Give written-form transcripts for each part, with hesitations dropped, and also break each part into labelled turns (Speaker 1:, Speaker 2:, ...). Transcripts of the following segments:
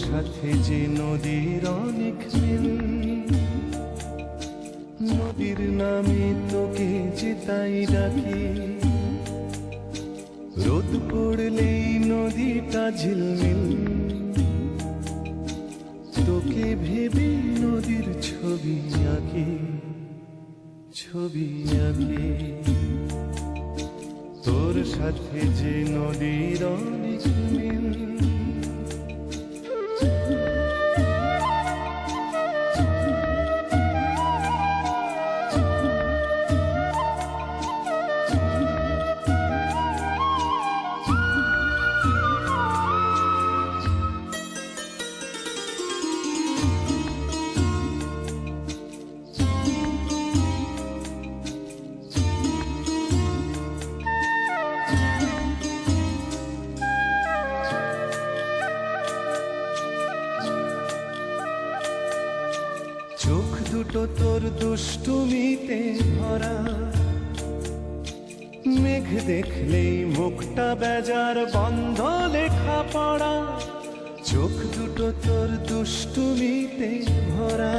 Speaker 1: সাথে যে নদীর অনেক মিল, নদীর নামে তোকে যে তাই ডাকি। রোদ পড়লেই নদীটা ঝিলমিল, তোকে ভেবে নদীর ছবি আঁকি, ছবি আঁকি। তোর সাথে যে নদীর অনেক মিল। চোখ দুটো তোর দুষ্টুমিতে ভরা, মেঘ দেখলেই মুখটা বেজার বন্ধ লেখা পড়া। চোখ দুটো তোর দুষ্টুমিতে ভরা,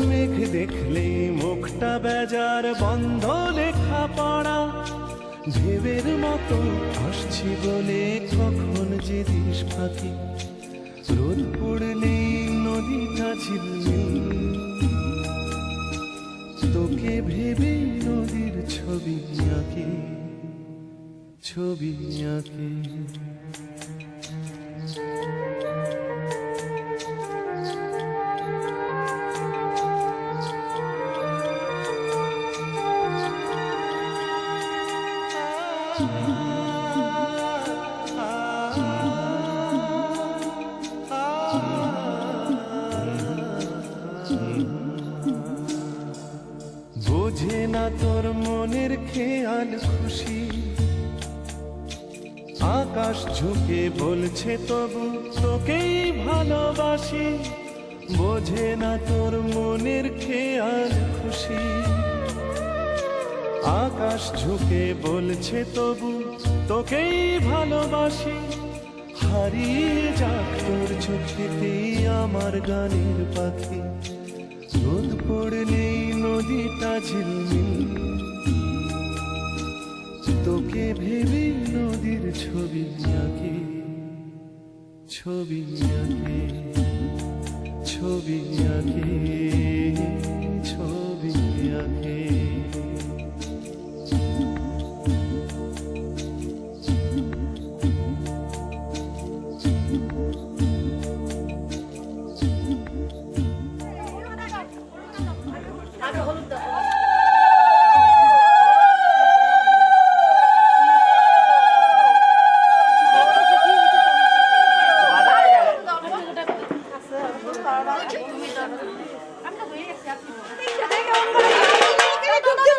Speaker 1: মেঘ দেখলেই মুখটা বেজার বন্ধ লেখা পড়া। ঢেবের মতো আসছি বলে কখন যে দিস ফাঁকি, রোদ পড়লেই নদীটা ঝিলমিল, তোকে ভেবে নদীর ছবি আঁকি, ছবি আঁকি। বোঝে না তোর মনের খেয়াল খুশি, আকাশ ঝুঁকে বলছে তবু তোকেই ভালোবাসি। বোঝে না তোর মনের খেয়াল খুশি, আকাশ ঝুঁকে বলছে তবু তোকেই ভালোবাসি। হারিয়ে যাক তোর চোখেতেই আমার গানের পাখি, রোদ পড়লেই নদীটা ঝিলমিল, তোকে ভেবে নদীর ছবি আঁকি, ছবি আঁকি, ছবি আঁকি, ছবি আঁকি।
Speaker 2: আমি তো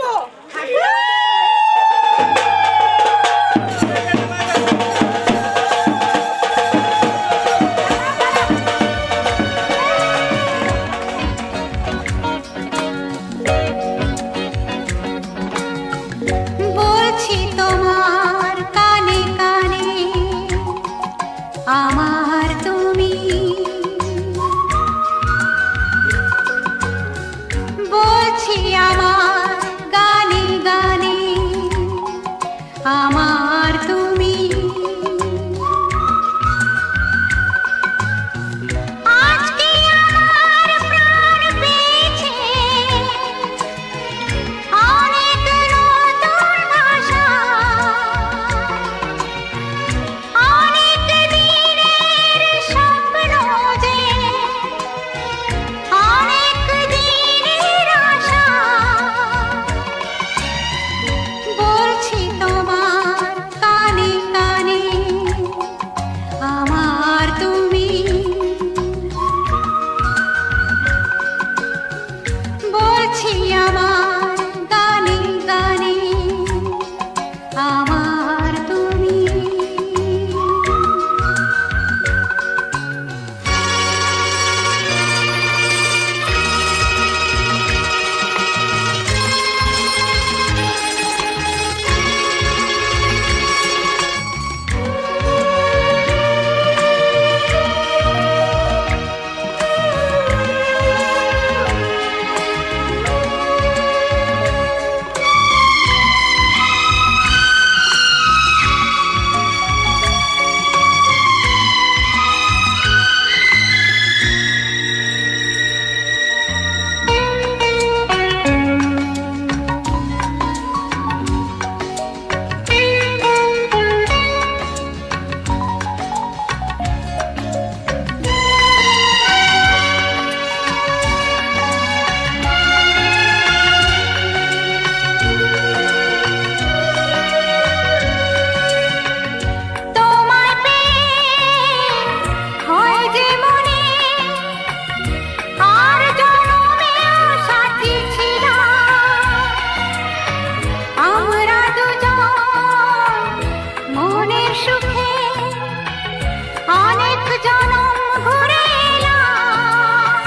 Speaker 2: জনম ঘুরে এলাম,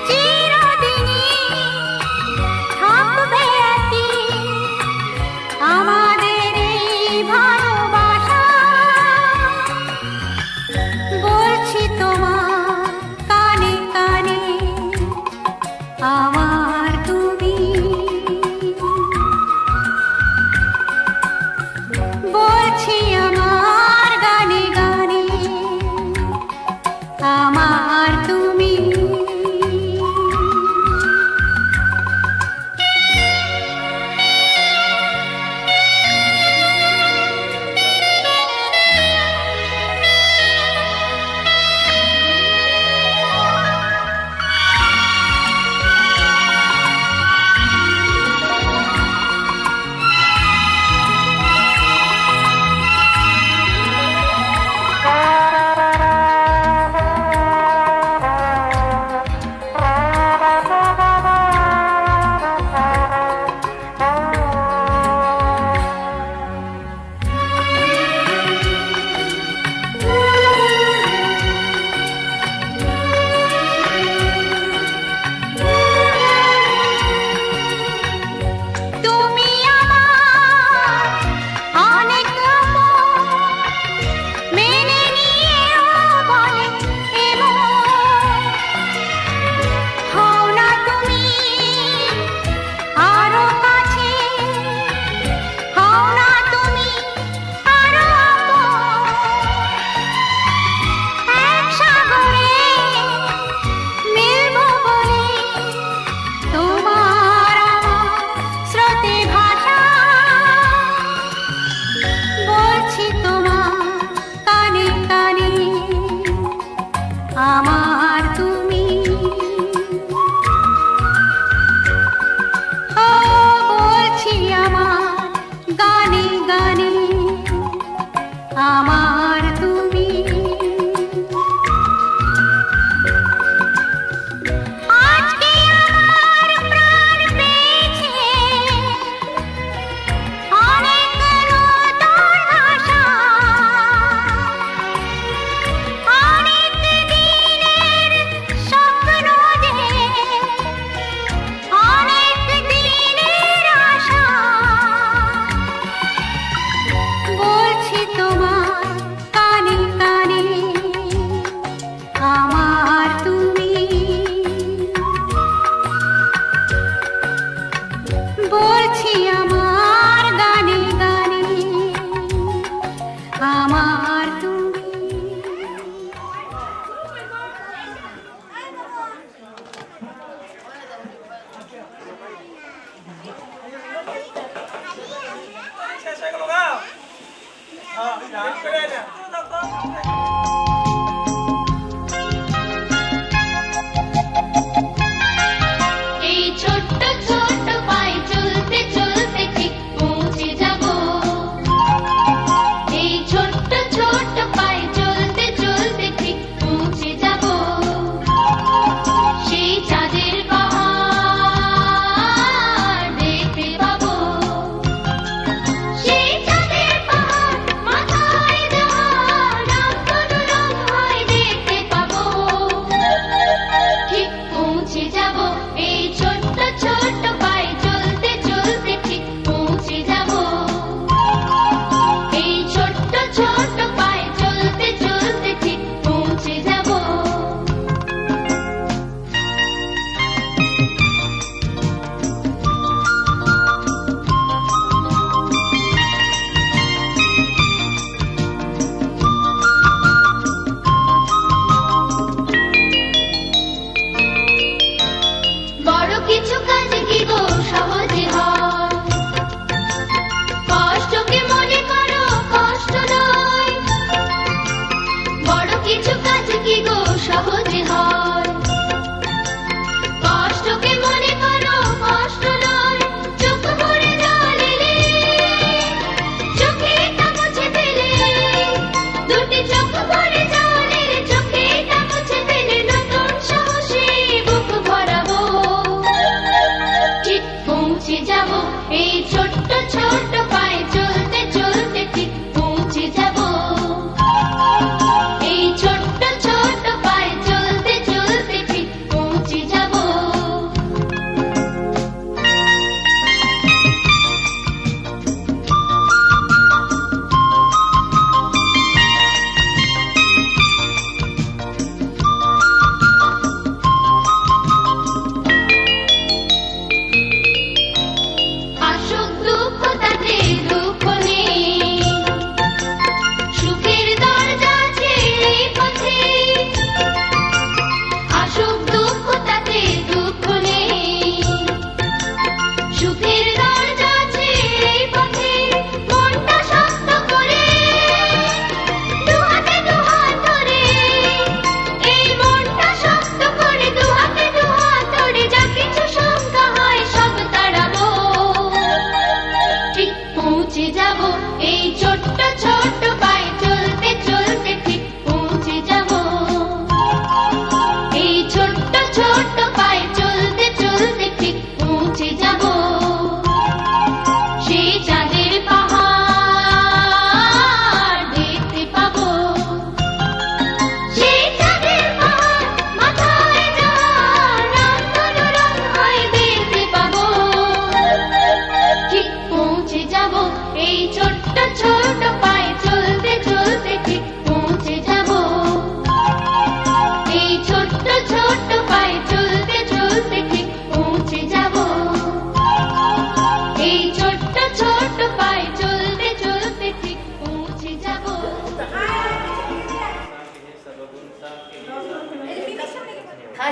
Speaker 2: চিরদিনই থাকবে একই আমাদের এই ভালোবাসা। বলছি তোমার কানে কানে আমার তুমি, বলছি আমার গানে গানে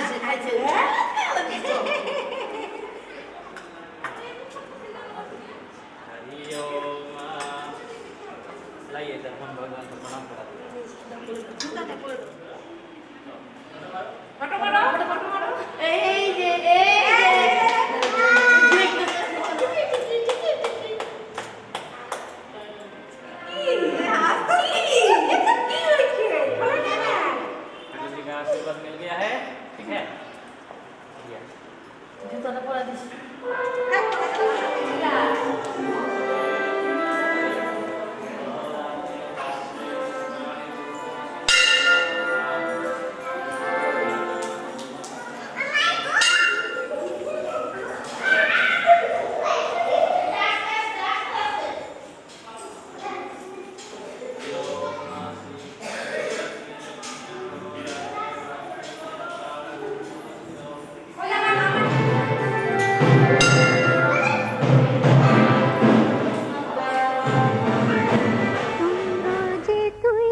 Speaker 3: খাইছে খাইছে এই যে
Speaker 4: आशीर्वाद मिल गया है ठीक है
Speaker 3: জুতাটা পরে দিস
Speaker 2: যে তুই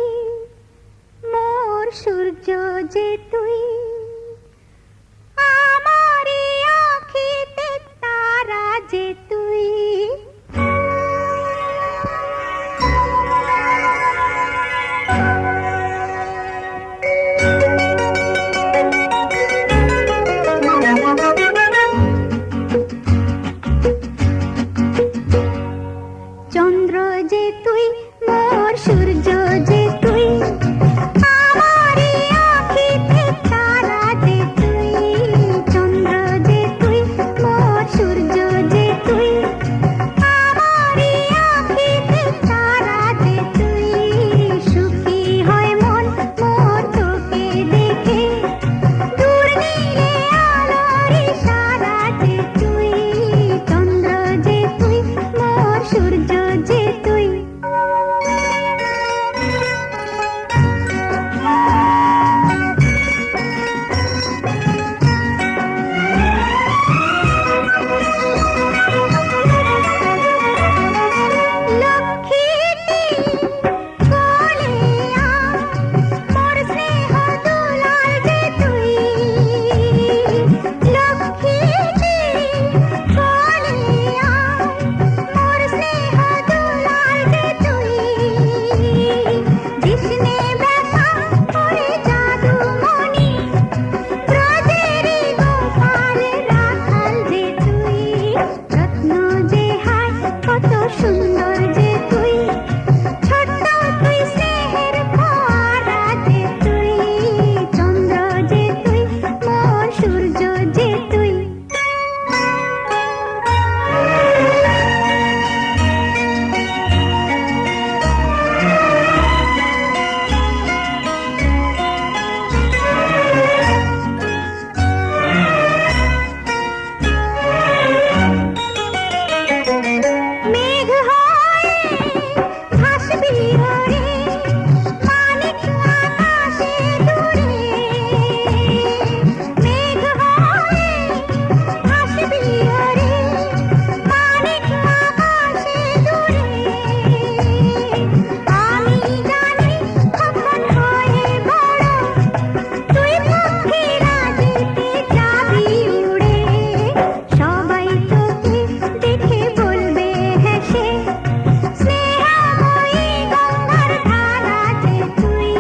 Speaker 2: মোর সূর্য যে তুই আমারি আঁখিতে তারা যে তুই চন্দ্র যে তুই মোর সূর্য যে তুই আমারি আঁখিতে তারা যে তুই চন্দ্র যে তুই মোর সূর্য যে তুই আমারি আঁখিতে তারা যে তুই সুখী হয় মন মোর তোকে দেখে দূর নীলে আলোর ইশারা যে তুই চন্দ্র যে তুই মোর সূর্য যে তুই লক্ষ্মীটি কোলে আয় মোর স্নেহ দুলাল যে তুই লক্ষ্মীটি কোলে আয় মোর স্নেহ দুলাল যে তুই কৃষ্ণে ব্যথা করে জাদুমণি ব্রজেরি গোপাল রাখাল যে তুই রত্ন যে হায় কত সুন্দর যে তুই ছোট্ট তুই স্নেহের ফোয়ারা যে তুই চন্দ্র যে তুই মোর সূর্য যে তুই মেঘ হয়ে ভাসবি ওরে মানিক আকাশে দূরে মেঘ হয়ে ভাসবি ওরে মানিক আকাশে দূরে আমি জানি কখন হয়ে বড় তুই পক্ষীরা যেতে যাবি উড়ে সবাই তোকে দেখে বলবে হেসে স্নেহাময়ী গঙ্গার ধারা যে তুই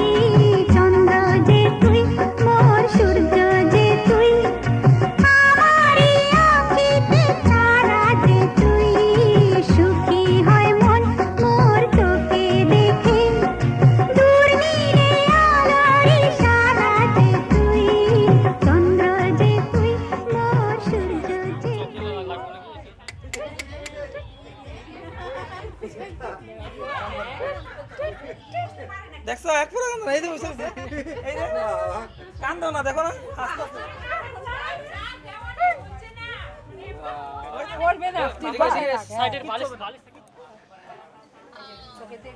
Speaker 2: চন্দ্র যে তুই মোর সূর্য যে তুই আমারি আঁখিতে তারা যে তুই সুখী হয় মন মোর তোকে দেখে দূর নীলে আলোর ইশারা যে তুই চন্দ্র যে তুই মোর সূর্য যে
Speaker 4: দেখছো এক পুরো কান্দো এই যে বসে আছে এই যে কান্দো না দেখো না আস্তে আস্তে
Speaker 3: পড়বে না
Speaker 4: ঠিক আছে সাইডের বালিশ বালিশ থেকে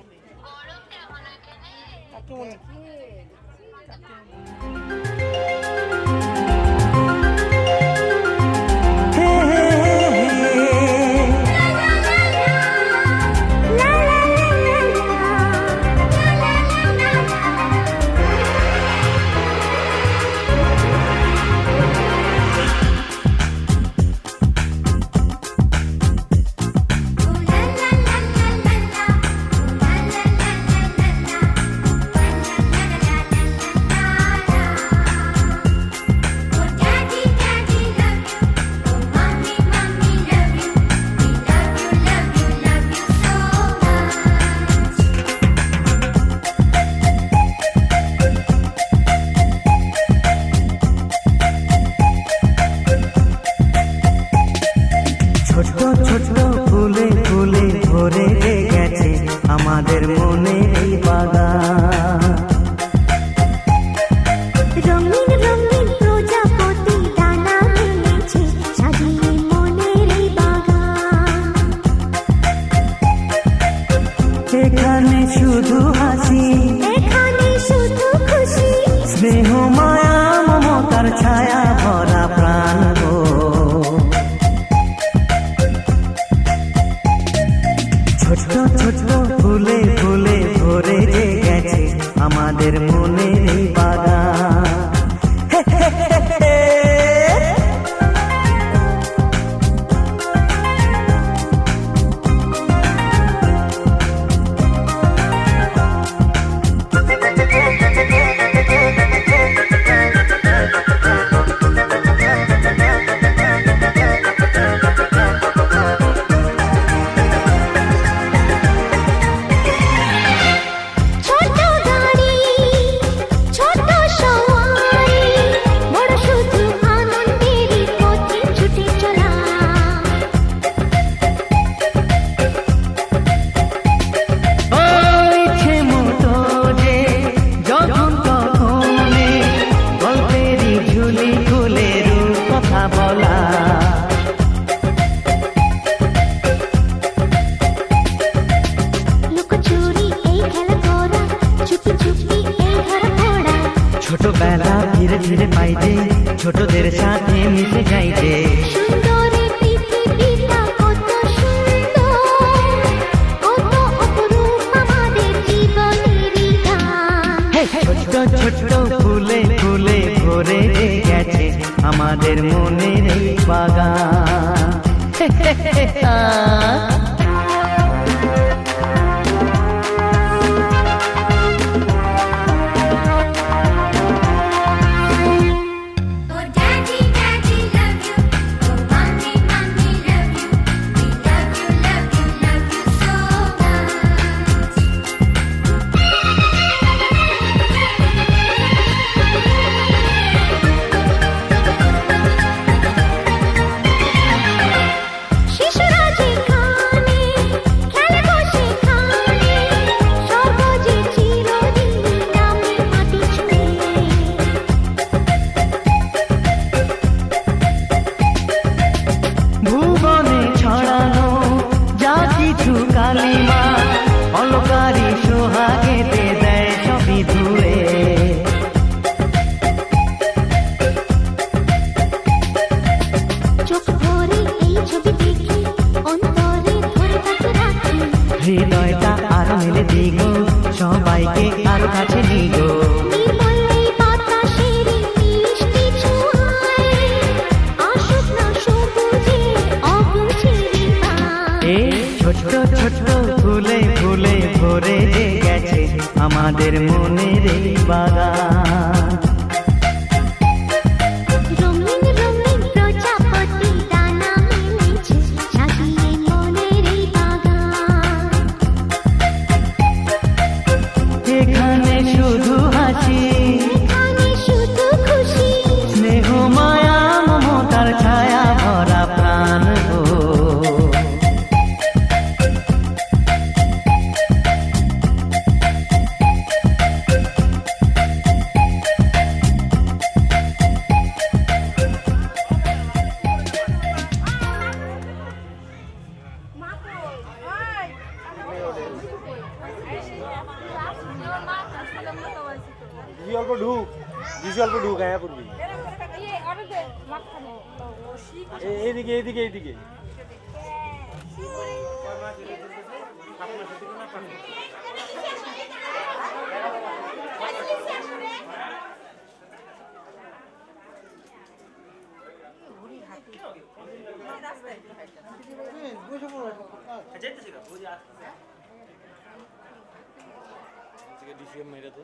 Speaker 5: আমাদের মনে এই বাগান।
Speaker 2: রঙিন রঙিন প্রজাপতি ডানা মেলেছে সাজিয়ে মনের এই বাগান।
Speaker 5: এখানে শুধু হাসি,
Speaker 2: এখানে শুধু খুশি,
Speaker 5: স্নেহ মায়া মমতার ছায়া ভরা প্রাণ গো। ছোট ছোট ফুলে ফুলে ভরে গেছে আমাদের মনে এই বাগান।
Speaker 2: ছোট গাড়ি ছোট সওয়ারি, বড় শুধু আনন্দেরই পথে ছুটে চলা।
Speaker 5: ইচ্ছে মতো যে যখন তখনে গল্পেরই ঝুলি খুলে রূপ কথা বলা।
Speaker 2: লুকোচুরি এই খেলা করা, চুপি চুপি এই ধরা পড়া।
Speaker 5: ছোটবেলা ধীরে ধীরে পাইতে ছোটদের সাথে মিশে যাইতে।
Speaker 2: সুন্দরী পৃথিবীটা কত সুন্দর, কত অপরূপ আমাদের জীবনেরই গান।
Speaker 5: ছোট ছোট ফুলে ফুলে ভরে গেছে আমাদের মনের এই বাগান।
Speaker 2: Oh daddy daddy love you, oh mommy mommy love you, we love you love you love you so much. শিশুরা যেখানে খেলবো সেখানে, স্বর্গ যে চিরদিন নামে মাটি ছুঁয়ে।
Speaker 5: ভুবনে ছড়ানো যা কিছু কালিমা অলকারি সোহাগেতে দেয় সবই ধুয়ে।
Speaker 2: চোখ ভরে এই ছবি দেখি, অন্তরে ধরে তাকে রাখি।
Speaker 5: হৃদয়টা আরো মেলে দিগো, সবাইকে আরো কাছে নিগো।
Speaker 2: নির্মল এই বাতাসের মিষ্টি ছোঁয়ায়, আসুক না সবুজে অগুছিরি পায়।
Speaker 5: এই ছোট ছোট ফুলে ফুলে ভরে গেছে আমাদের মনের এই বাগান।
Speaker 2: রঙিন রঙিন প্রজাপতি ডানা মেলেছে সাজিয়ে মনের এই বাগান।
Speaker 5: এখানে শুধু হাসি,
Speaker 2: এখানে শুধু খুশি,
Speaker 5: স্নেহ মায়া মমতার ছায়া ভরা প্রাণ গো।
Speaker 1: অল্প ঢুক, অল্প ঢুক আয়া করবি। এইদিকে এইদিকে এইদিকে। ডিসিএম মেরে তো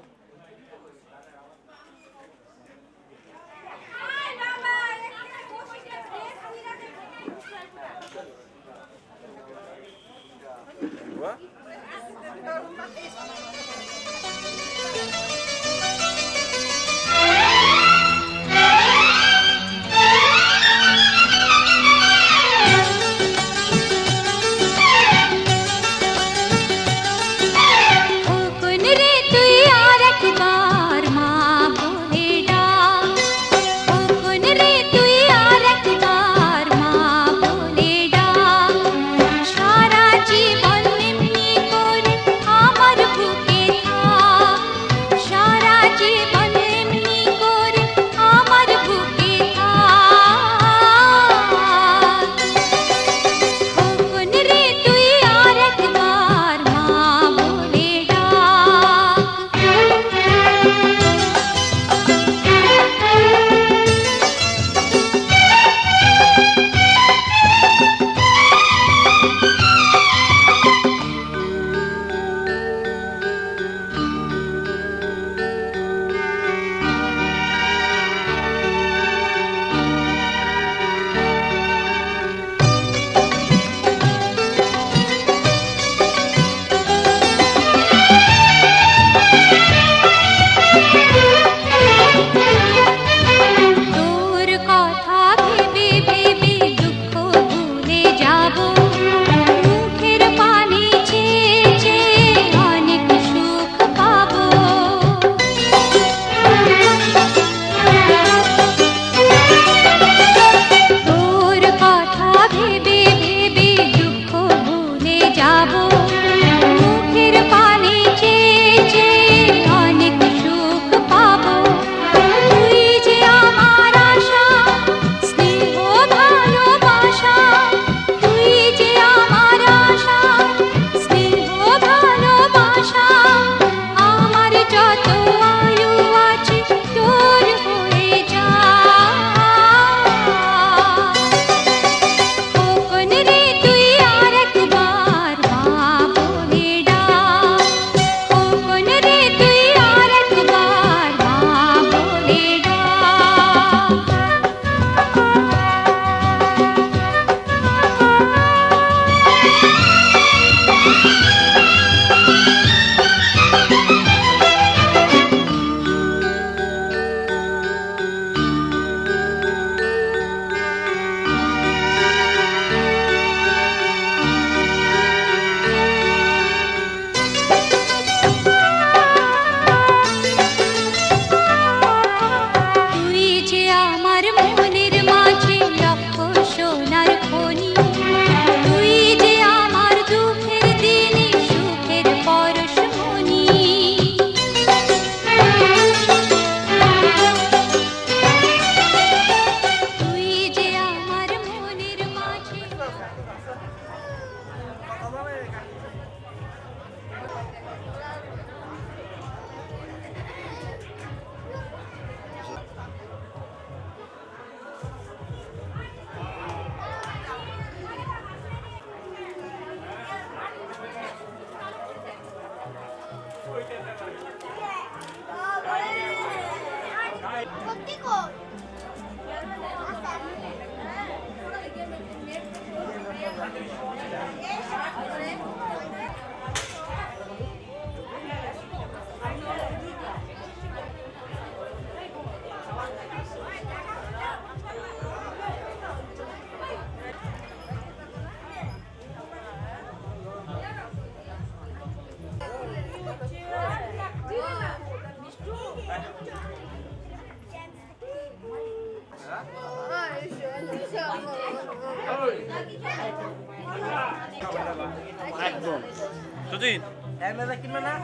Speaker 4: সুজিত এক মেজা কিনবে না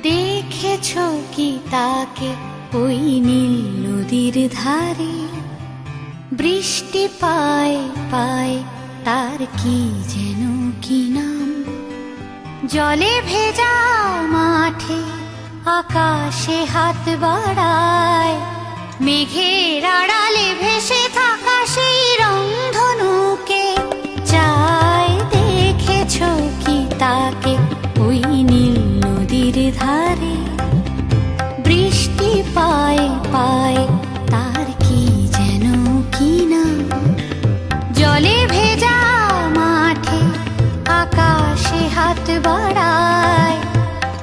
Speaker 2: দেখেছো কি তাকে ওই নীল নদীর ধারে বৃষ্টি পায় পায় তার কি যেন কি নাম জলে ভেজা মাঠে আকাশে হাত বাড়ায় মেঘের আড়ালে ভেসে থাকা সেই রংধনুকে চায় দেখেছো কি তাকে ওই নীল নদীর ধারে বৃষ্টি পায় পায় তার কি যেন কি না জলে ভেজা মাঠে আকাশে হাত বাড়ায়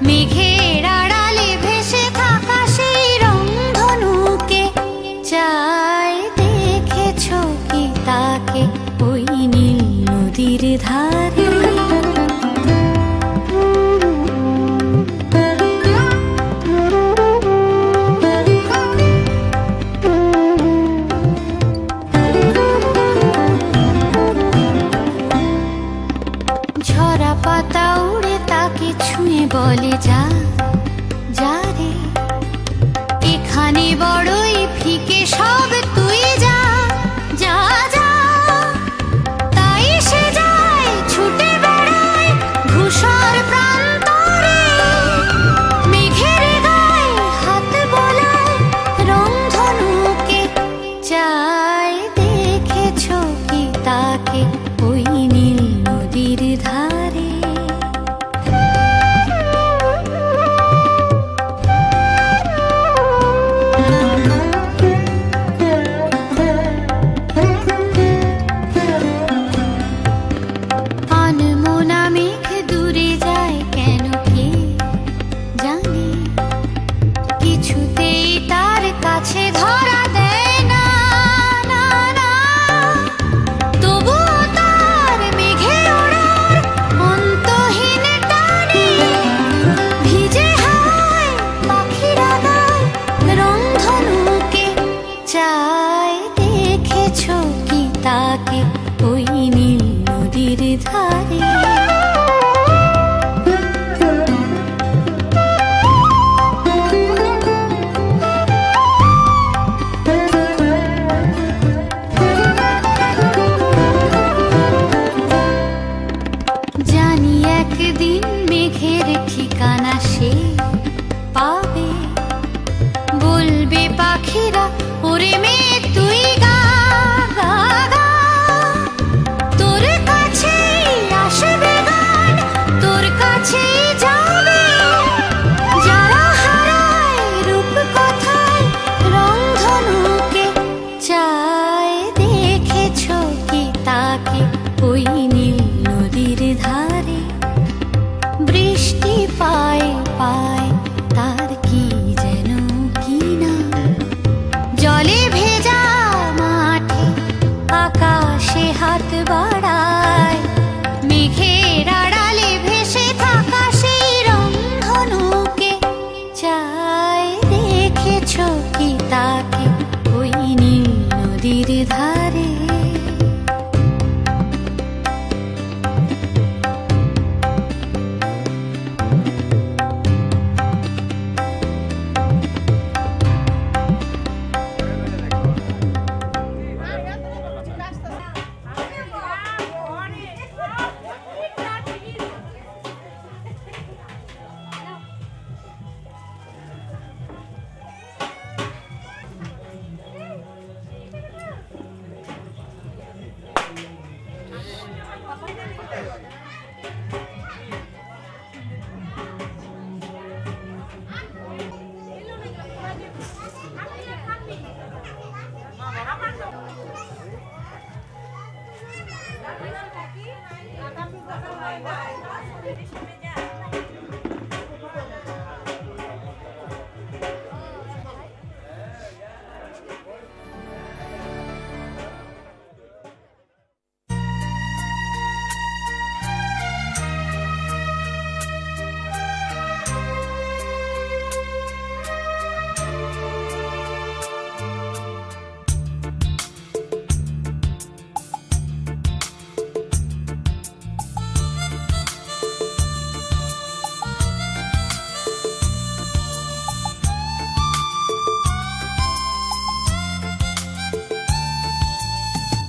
Speaker 2: মেঘের আড়ালে ভেসে থাকা সেই রংধনুকে চায় দেখেছো কি তাকে ওই নীল নদীর ধারে ঝরা পাতা উড়ে তাকে ছুঁয়ে বলে যা যা রে এখানে বড়ই ফিকে সব তুই যা যা যা তাই সে যায় ছুটে বেড়ায় ধূসর প্রান্তরে মেঘের গায়ে হাত বোলায় রংধনুকে চায় দেখেছো কি তাকে ওই নীল নদীর ধারে আনমনা মেঘ দূরে যায় কেন কে জানে কিছুতেই তার কাছে ধরা দেয় না না না তবুও তার মেঘে ওড়ার অন্তহীন টানে ভিজে হাওয়ায় পাখিরা গায় রংধনুকে চায় দেখেছো কি তাকে ওই নীল নদীর ধারে জানি একদিন মেঘের ঠিকানা সে পাবে বলবে পাখিরা ওরে মেঘ তুই গা গা গা তোর কাছেই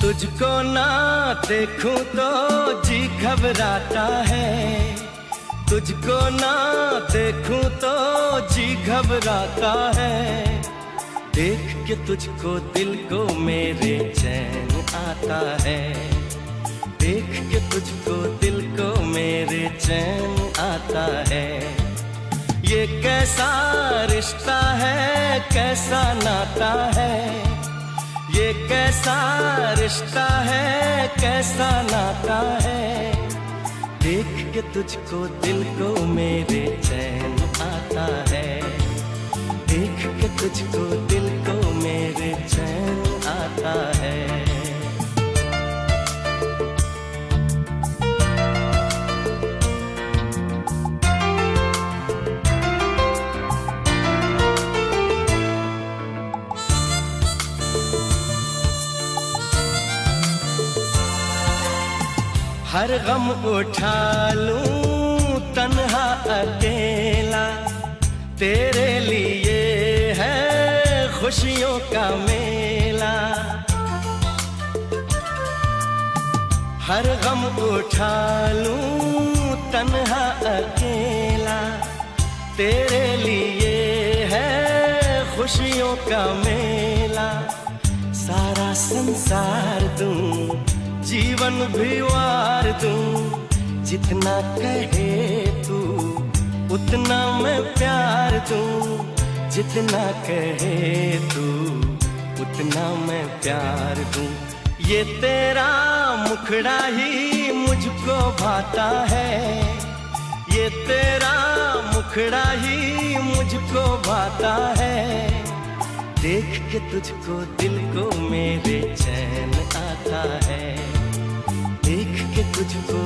Speaker 1: तुझको ना देखूं तो जी घबराता है, तुझको ना देखूं तो जी घबराता है। देख के तुझको दिल को मेरे चैन आता है, देख के तुझको दिल को मेरे चैन आता है। ये कैसा रिश्ता है, कैसा नाता है, ये कैसा रिश्ता है, कैसा नाता है। देख के तुझको दिल को मेरे चैन आता है, देख के तुझको दिल को मेरे चैन आता है। हर गम उठा लूं तन्हा अकेला, तेरे लिए है खुशियों का मेला। हर गम उठा लूं तन्हा अकेला, तेरे लिए है खुशियों का मेला। सारा संसार दूं, जीवन भी वार दूं, जितना कहे तू उतना मैं प्यार दूं, जितना कहे तू उतना मैं प्यार दूं। ये तेरा मुखड़ा ही मुझको भाता है, ये तेरा मुखड़ा ही मुझको भाता है। देख के तुझको दिल को मेरे चैन आता है, देख के तुझको